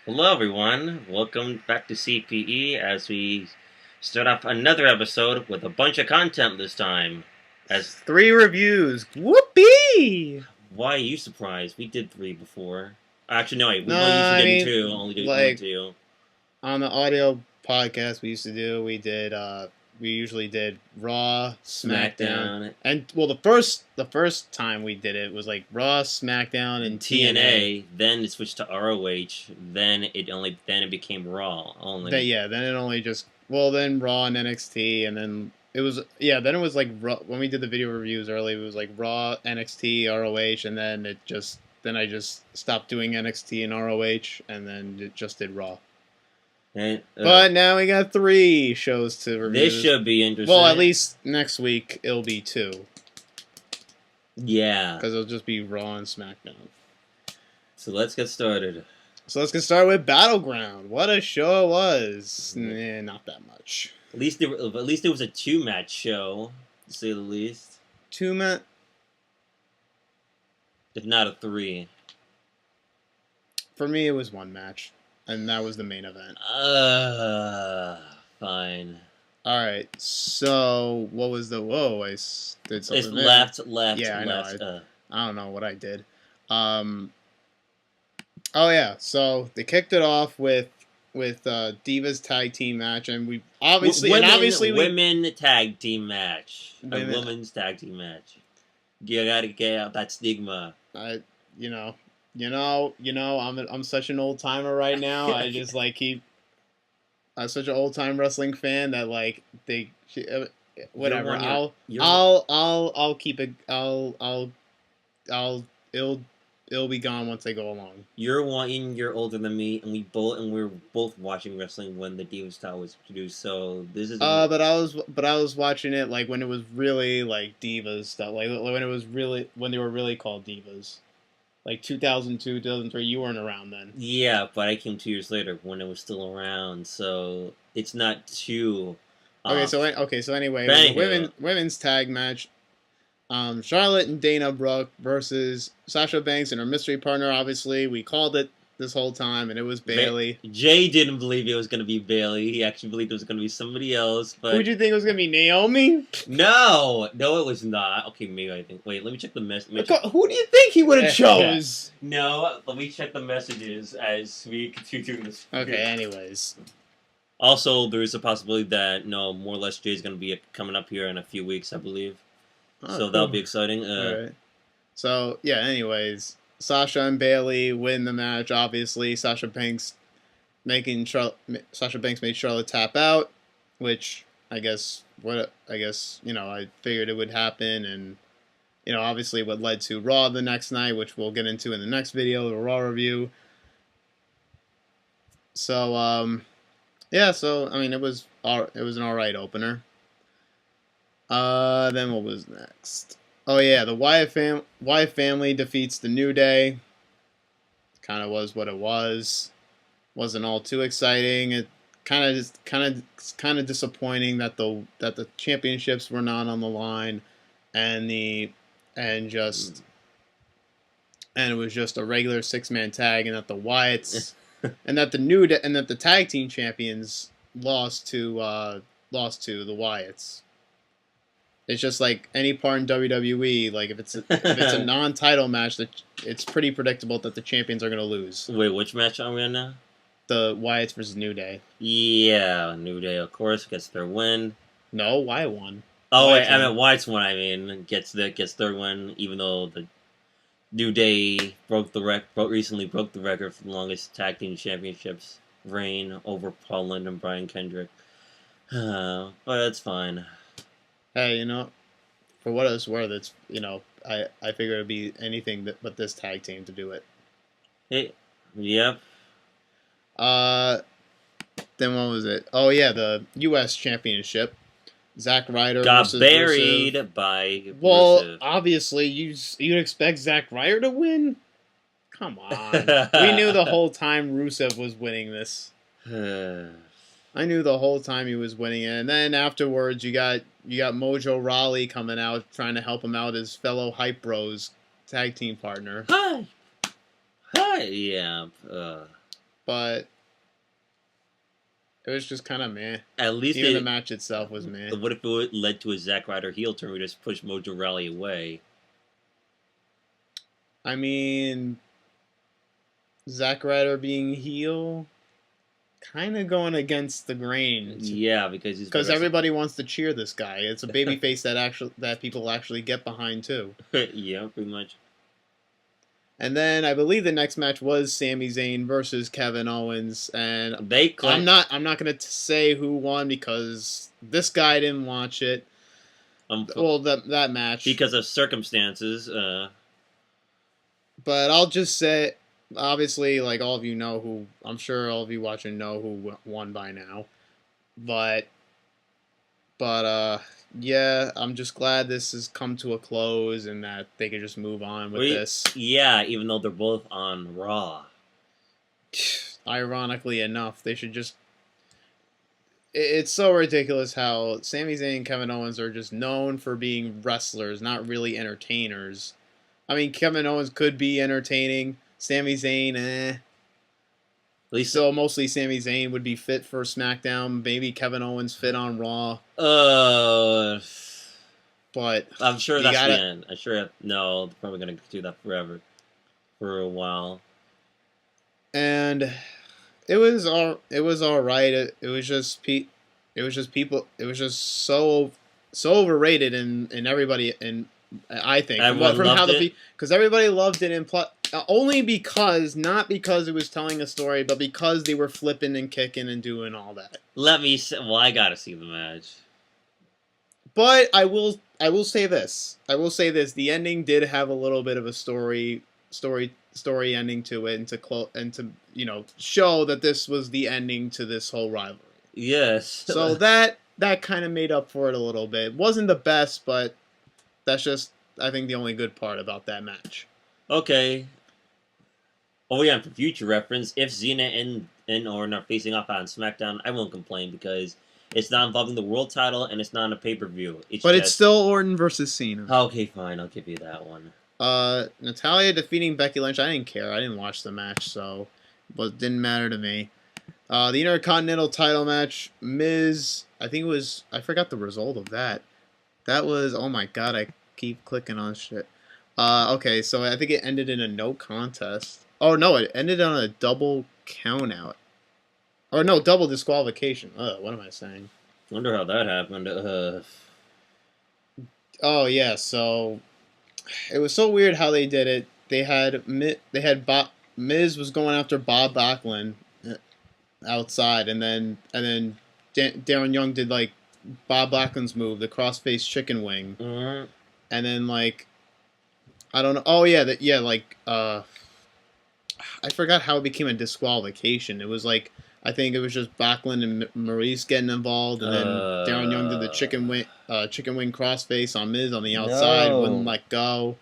Hello, everyone. Welcome back to CPE as we start off another episode with a bunch of content this time. As 3 reviews. Whoopee! why are you surprised? We did 3 before. Actually, no, wait, we No, only usually I did mean, 2. Only did like 2. on the audio podcast we used to do, we usually did Raw, SmackDown, and well, the first time we did it was like Raw, SmackDown, and TNA. Then it switched to ROH. Then it became Raw only. Then it only just then Raw and NXT, and then then it was like Raw, when we did the video reviews early. It was like Raw, NXT, ROH, and then I just stopped doing NXT and ROH, and then it just did Raw. And, but now we got 3 shows to review. This should be interesting. Well, at least next week it'll be 2. Yeah. Because it'll just be Raw and SmackDown. So let's get started. So let's get started with Battleground. What a show it was. Not that much. At least it was a 2-match show, to say the least. 2-match? If not a 3. For me, it was 1 match. And that was the main event. Fine. Alright, so what was the... Whoa, I did something. It's left. Yeah, left. I know. I don't know what I did. Oh, yeah, so they kicked it off with Divas tag team match, and we obviously... Women tag team match. A women's tag team match. You gotta get out that stigma. I'm such an old timer right now. I just I'm such an old time wrestling fan that whatever. I'll keep it. It'll be gone once they go along. You're 1 year older than me, and we're both watching wrestling when the Divas style was produced. So this is. But I was watching it like when it was really like Divas stuff, like when they were really called Divas. Like 2002, 2003, you weren't around then. Yeah, but I came 2 years later when it was still around, so it's not too. So anyway, women's tag match. Charlotte and Dana Brooke versus Sasha Banks and her mystery partner. Obviously, we called it this whole time, and it was Bayley. Jay didn't believe it was going to be Bayley. He actually believed it was going to be somebody else. But who'd you think it was going to be, Naomi? No, it was not. Okay, maybe I think. Wait, let me check the message. Who do you think he would have chose? No, let me check the messages as we continue this. Okay, anyways. Also, there is a possibility that more or less Jay's going to be coming up here in a few weeks, I believe. So cool. That'll be exciting. All right. So yeah. Anyways, Sasha and Bayley win the match. Obviously, Sasha Banks made Charlotte tap out, which I figured it would happen, and obviously what led to Raw the next night, which we'll get into in the next video, the Raw review. So so I mean it was an alright opener. Then what was next? Oh yeah, the Wyatt family defeats the New Day. Kind of was what it was. Wasn't all too exciting. It kind of disappointing that the championships were not on the line, and it was just a regular 6-man tag, and that the Wyatts and that the tag team champions lost to the Wyatts. It's just like any part in WWE, like if it's a non-title match, it's pretty predictable that the champions are going to lose. Wait, which match are we on now? The Wyatts versus New Day. Yeah, New Day, of course, gets their win. No, Wyatt won. Oh, wait, I meant Wyatt's won, gets their win, even though the New Day recently broke the record for the longest tag team championships reign over Paul London and Brian Kendrick. But that's fine. Hey, for what it's worth, it's I figure it'd be anything but this tag team to do it. Hey, yep. Then what was it? Oh yeah, the U.S. Championship. Zack Ryder got buried Rusev. by. Well, Rusev. Obviously, you'd expect Zack Ryder to win. Come on, we knew the whole time Rusev was winning this. I knew the whole time he was winning it, and then afterwards you got Mojo Rawley coming out trying to help him out, his fellow Hype Bros tag team partner. Hi, yeah. but it was just kind of meh. At least Even the match itself was meh. What if it led to a Zack Ryder heel turn? We just push Mojo Rawley away. I mean, Zack Ryder being heel, kind of going against the grain. Yeah, because everybody wants to cheer this guy. It's a babyface that people actually get behind too. Yeah, pretty much. And then I believe the next match was Sami Zayn versus Kevin Owens, and I'm not gonna say who won because this guy didn't watch it. Well, that match because of circumstances. But I'll just say, obviously, like all of you know who. I'm sure all of you watching know who won by now. But yeah, I'm just glad this has come to a close and that they can just move on with this. Yeah, even though they're both on Raw. Ironically enough, they should just... It's so ridiculous how Sami Zayn and Kevin Owens are just known for being wrestlers, not really entertainers. I mean, Kevin Owens could be entertaining. Sami Zayn, At least so mostly Sami Zayn would be fit for SmackDown. Maybe Kevin Owens fit on Raw. But I'm sure that's the end. I'm sure no, they're probably gonna do that forever, for a while. And it was all right. It was just people. It was just so overrated, and everybody, and I think because everybody loved it, and only because, not because it was telling a story, but because they were flipping and kicking and doing all that. I gotta see the match. But I will say this. The ending did have a little bit of a story ending to it, and to show that this was the ending to this whole rivalry. Yes. So that kind of made up for it a little bit. It wasn't the best, but that's just, I think, the only good part about that match. Okay. Oh yeah, for future reference, if Xena and Orton are facing off on SmackDown, I won't complain because it's not involving the world title and it's not a pay-per-view. It's still Orton versus Cena. Okay, fine, I'll give you that one. Natalya defeating Becky Lynch. I didn't care. I didn't watch the match, so it didn't matter to me. The Intercontinental title match, Miz. I forgot the result of that. That was, oh my god, I keep clicking on shit. Okay, so I think it ended in a no contest. Oh no, it ended on a double count out. Or no, double disqualification. What am I saying? Wonder how that happened. Oh yeah, so it was so weird how they did it. They had Miz was going after Bob Backlund outside, and then Darren Young did like Bob Backlund's move, the crossface chicken wing, and then like I don't know. Oh yeah, I forgot how it became a disqualification. It was like, I think it was just Backlund and Maurice getting involved, and then Darren Young did the chicken wing crossface on Miz on the outside, wouldn't let go.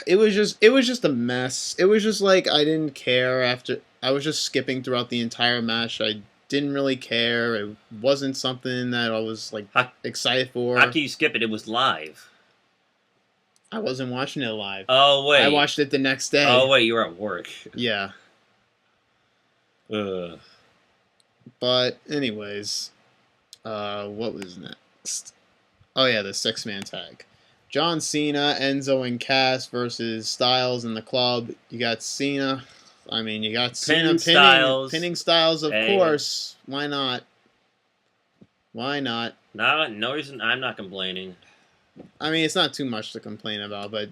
It was just a mess. It was just like I didn't care after. I was just skipping throughout the entire match. I didn't really care. It wasn't something that I was like excited for. How can you skip it? It was live. I wasn't watching it live. Oh wait, I watched it the next day. Oh wait, you were at work. Yeah. But anyways, what was next? Oh yeah, the 6-man tag. John Cena, Enzo, and Cass versus Styles and the Club. You got Cena. I mean, you got Cena pinning Styles, of course. Why not? Why not? No reason. I'm not complaining. I mean, it's not too much to complain about, but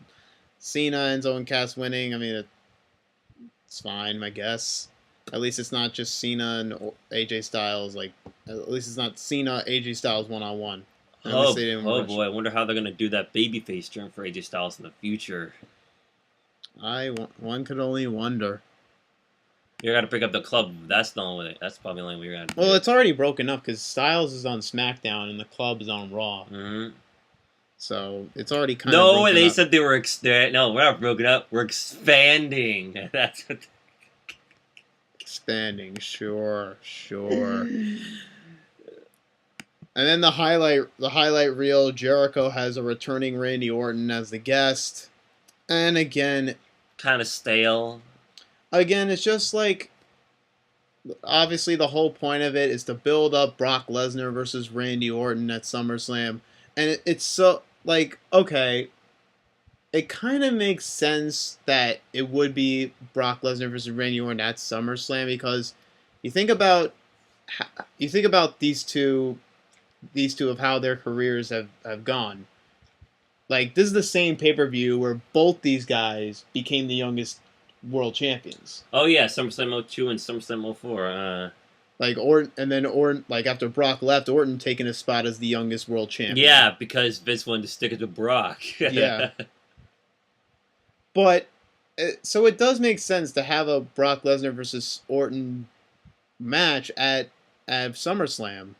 Cena, Enzo, and Cass winning, I mean, it's fine, I guess. At least it's not just Cena and AJ Styles. Like, at least it's not Cena, AJ Styles one-on-one. Oh boy, I wonder how they're going to do that babyface turn for AJ Styles in the future. One could only wonder. You got to pick up the Club. That's the only way. That's probably the only way you're going to do. Well, it's already broken up because Styles is on SmackDown and the Club is on Raw. Mm-hmm. So it's already kind of broken up. No, they said they were no, we're not broken up. We're expanding. That's what. Expanding, sure. And then the highlight reel, Jericho has a returning Randy Orton as the guest. And again, kind of stale. again, it's just like obviously the whole point of it is to build up Brock Lesnar versus Randy Orton at SummerSlam, and it's so like okay, it kind of makes sense that it would be Brock Lesnar versus Randy Orton at SummerSlam because you think about these two of how their careers have gone. Like this is the same pay-per-view where both these guys became the youngest world champions. Oh yeah, SummerSlam '02 and SummerSlam '04. Like Orton, and then Orton, like after Brock left, Orton taking a spot as the youngest world champion. Yeah, because Vince wanted to stick it to Brock. Yeah. But so it does make sense to have a Brock Lesnar versus Orton match at SummerSlam.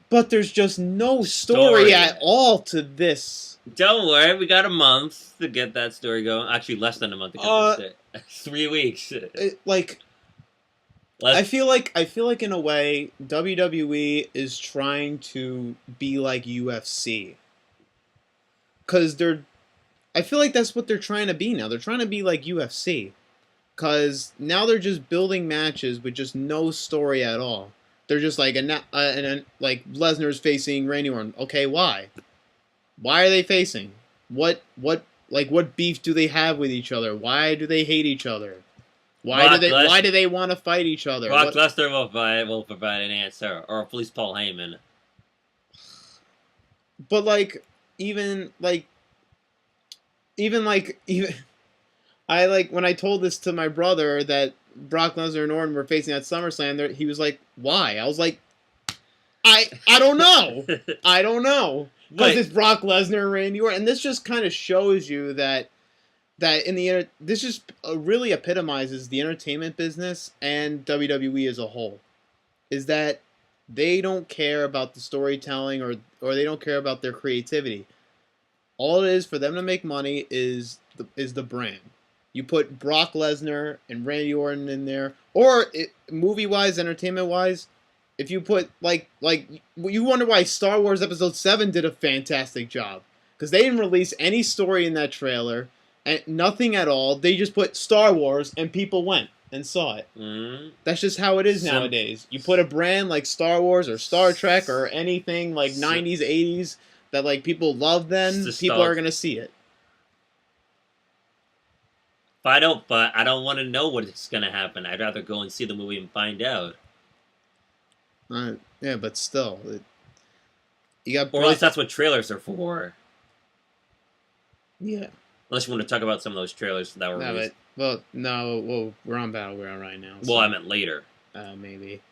But there's just no story at all to this. Don't worry, we got a month to get that story going. Actually, less than a month to get this. 3 weeks. I feel like in a way WWE is trying to be like UFC. Cause I feel like that's what they're trying to be now. They're trying to be like UFC. Cause now they're just building matches with just no story at all. They're just like like Lesnar's facing Randy Orton. Okay, why? Why are they facing? What beef do they have with each other? Why do they hate each other? Why do they want to fight each other? Brock Lesnar will provide an answer, or at least Paul Heyman. But even I when I told this to my brother that Brock Lesnar and Orton were facing at SummerSlam, he was like, "Why?" I was like, "I don't know, I don't know." Because it's Brock Lesnar and Randy Orton, and this just kind of shows you that this just really epitomizes the entertainment business and WWE as a whole. Is that they don't care about the storytelling or they don't care about their creativity. All it is for them to make money is the brand. You put Brock Lesnar and Randy Orton in there, or movie-wise, entertainment-wise, if you put like you wonder why Star Wars Episode 7 did a fantastic job because they didn't release any story in that trailer and nothing at all. They just put Star Wars and people went and saw it. Mm-hmm. That's just how it is nowadays. You put a brand like Star Wars or Star Trek or anything like 90s, 80s that like people love, then people are gonna see it. But I don't want to know what's gonna happen. I'd rather go and see the movie and find out. Yeah, but still, you got. Or at least that's what trailers are for. Yeah. Unless you want to talk about some of those trailers that were released. Well, we're on Battleground right now. So, well, I meant later. Maybe.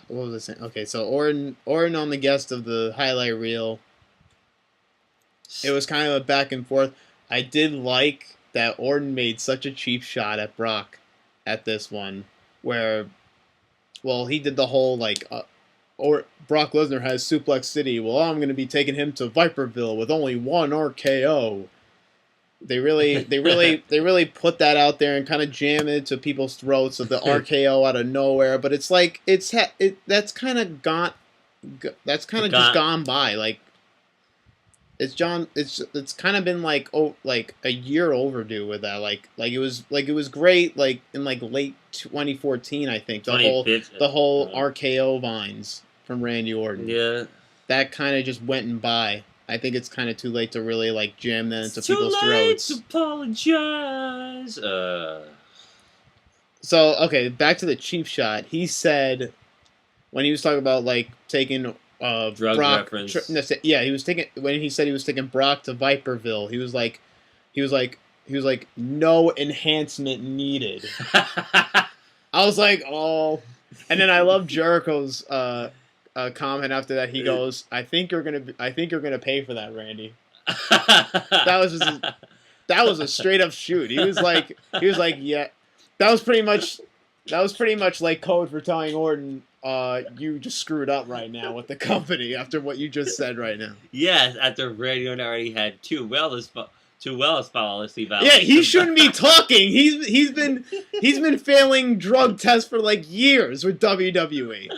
What was I saying? Okay, so Orton on the guest of the highlight reel. It was kind of a back and forth. I did like that Orton made such a cheap shot at Brock at this one, where, well, he did the whole or Brock Lesnar has Suplex City. Well, I'm going to be taking him to Viperville with only one RKO. They really put that out there and kind of jam it to people's throats of the RKO out of nowhere. But it's like that's kind of just gone by. Like it's kind of been like a year overdue with that. Like it was great like in like late 2014, I think. The whole RKO vines from Randy Orton. Yeah. That kind of just went and by. I think it's kind of too late to really like jam that into people's throats. Too late to apologize. So okay, back to the cheap shot. He said when he was talking about like taking drug Brock, reference. he was taking when he said he was taking Brock to Viperville. He was like no enhancement needed. I was like, oh, and then I love Jericho's comment after that. He goes, I think you're gonna pay for that, Randy. That was a straight up shoot. He was like, yeah. That was pretty much like code for telling Orton, you just screwed up right now with the company after what you just said right now. Yes, after Randy Orton already had two wellness policy violations. Yeah, he shouldn't be talking. He's been failing drug tests for like years with WWE.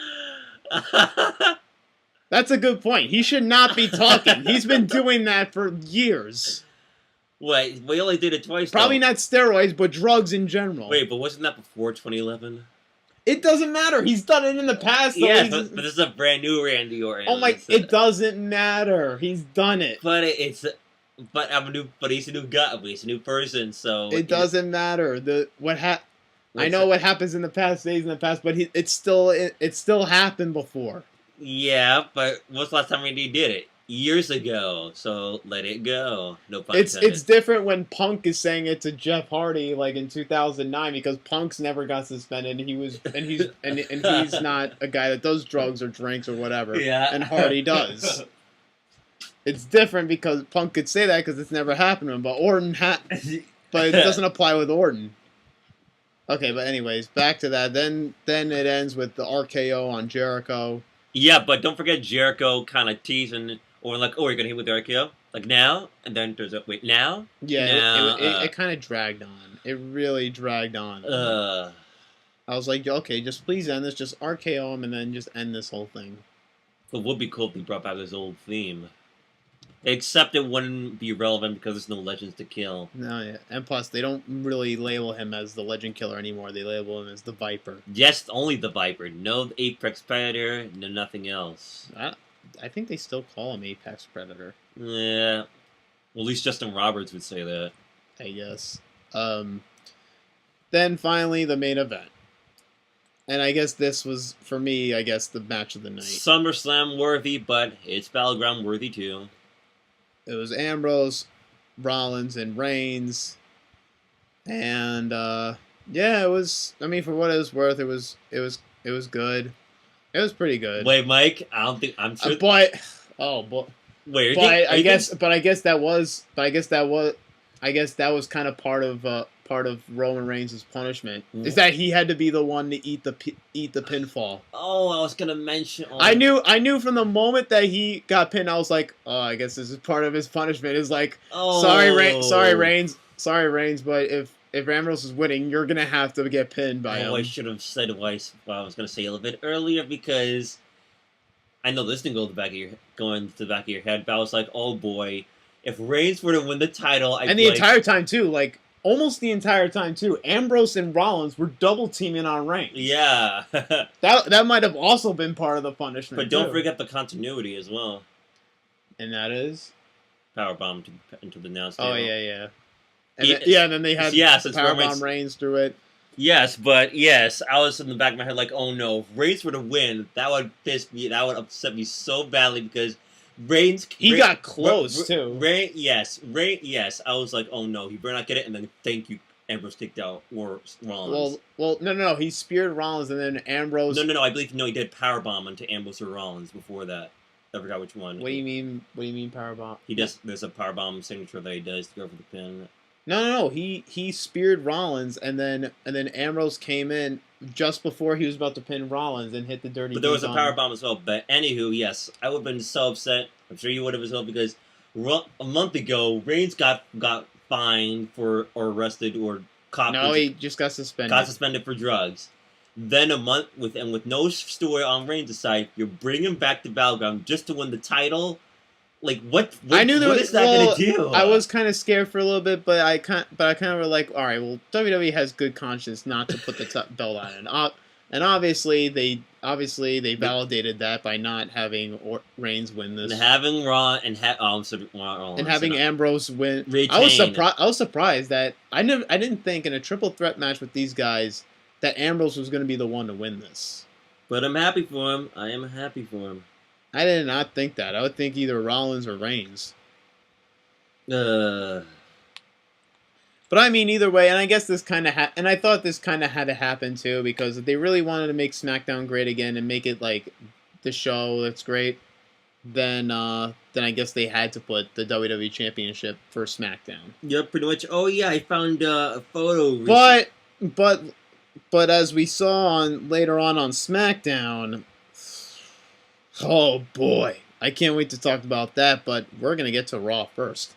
That's a good point. He should not be talking. He's been doing that for years. Wait, we only did it twice. Probably though. not steroids, but drugs in general. Wait, but wasn't that before 2011? It doesn't matter. He's done it in the past. Though. Yeah, but this is a brand new Randy Orton. Oh my! It doesn't matter. He's done it. But but I'm a new. But he's a new guy. He's a new person. So it doesn't matter. I know what happens in the past, stays in the past, but it still happened before. Yeah, but what's the last time Randy did it? Years ago. So let it go. No pun It's different when Punk is saying it to Jeff Hardy like in 2009 because Punk's never got suspended. And he's not a guy that does drugs or drinks or whatever. Yeah. And Hardy does. It's different because Punk could say that because it's never happened to him, but but it doesn't apply with Orton. Okay, but anyways, back to that. Then it ends with the RKO on Jericho. Yeah, but don't forget Jericho kind of teasing, or like, oh, you're gonna hit with the RKO, like now, and then there's a wait now. Yeah, it kind of dragged on. It really dragged on. I was like, okay, just please end this. Just RKO him and then just end this whole thing. It would be cool if he brought back his old theme. Except it wouldn't be relevant because there's no legends to kill. No, yeah. And plus, they don't really label him as the Legend Killer anymore. They label him as the Viper. Yes, only the Viper. No Apex Predator, no nothing else. I think they still call him Apex Predator. Yeah. Well, at least Justin Roberts would say that. I guess. Then finally, the main event. And I guess this was, for me, I guess, the match of the night. SummerSlam worthy, but it's Battleground worthy too. It was Ambrose, Rollins, and Reigns. And, yeah, it was, I mean, for what it was worth, it was good. It was pretty good. Wait, Mike, I don't think, I'm sure. But wait, I guess that was kind of part of Roman Reigns' punishment is that he had to be the one to eat the pinfall. Oh, I was gonna mention. I knew from the moment that he got pinned, I was like, oh, I guess this is part of his punishment. Is like, sorry Reigns, but if Ambrose is winning, you're gonna have to get pinned by him. I should have said what I was gonna say a little bit earlier because I know this didn't go to the back of your head, but I was like, oh boy, if Reigns were to win the title, entire time too, like. Almost the entire time too, Ambrose and Rollins were double teaming on Reigns. Yeah, that might have also been part of the punishment. But don't forget the continuity as well. And that is powerbomb into the announce table. Oh yeah. And then they had powerbomb Reigns through it. Yes, but yes, I was in the back of my head like, oh no, if Reigns were to win, that would piss me. That would upset me so badly because. He got close too. Yes. I was like, oh no, he better not get it. And then thank you, Ambrose kicked out or Rollins. Well, no. He speared Rollins and then Ambrose. No. I believe he did powerbomb into Ambrose or Rollins before that. I forgot which one. What do you mean? What do you mean powerbomb? There's a powerbomb signature that he does to go for the pin. No. He speared Rollins and then Ambrose came in just before he was about to pin Rollins and hit the dirty. But there was a powerbomb as well. But anywho, yes, I would have been so upset. I'm sure you would have as well because a month ago Reigns got fined or arrested or caught. No, he just got suspended. Got suspended for drugs. Then a month with no story on Reigns' side, you're bringing him back to Battleground just to win the title. Like what I knew what is that gonna do? I was kind of scared for a little bit, but I kind of were like, all right, well, WWE has good conscience not to put the belt on it, and obviously they validated that by not having Reigns win this, and having and having Ambrose win. Retain. I was surprised that I didn't think in a triple threat match with these guys that Ambrose was going to be the one to win this. But I'm happy for him. I am happy for him. I did not think that. I would think either Rollins or Reigns. But I mean, either way, and I guess this kind of and I thought this kind of had to happen too because if they really wanted to make SmackDown great again and make it like the show that's great, then I guess they had to put the WWE Championship for SmackDown. Yeah, pretty much. Oh yeah, I found a photo. But as we saw later on SmackDown. Oh boy, I can't wait to talk about that, but we're going to get to Raw first.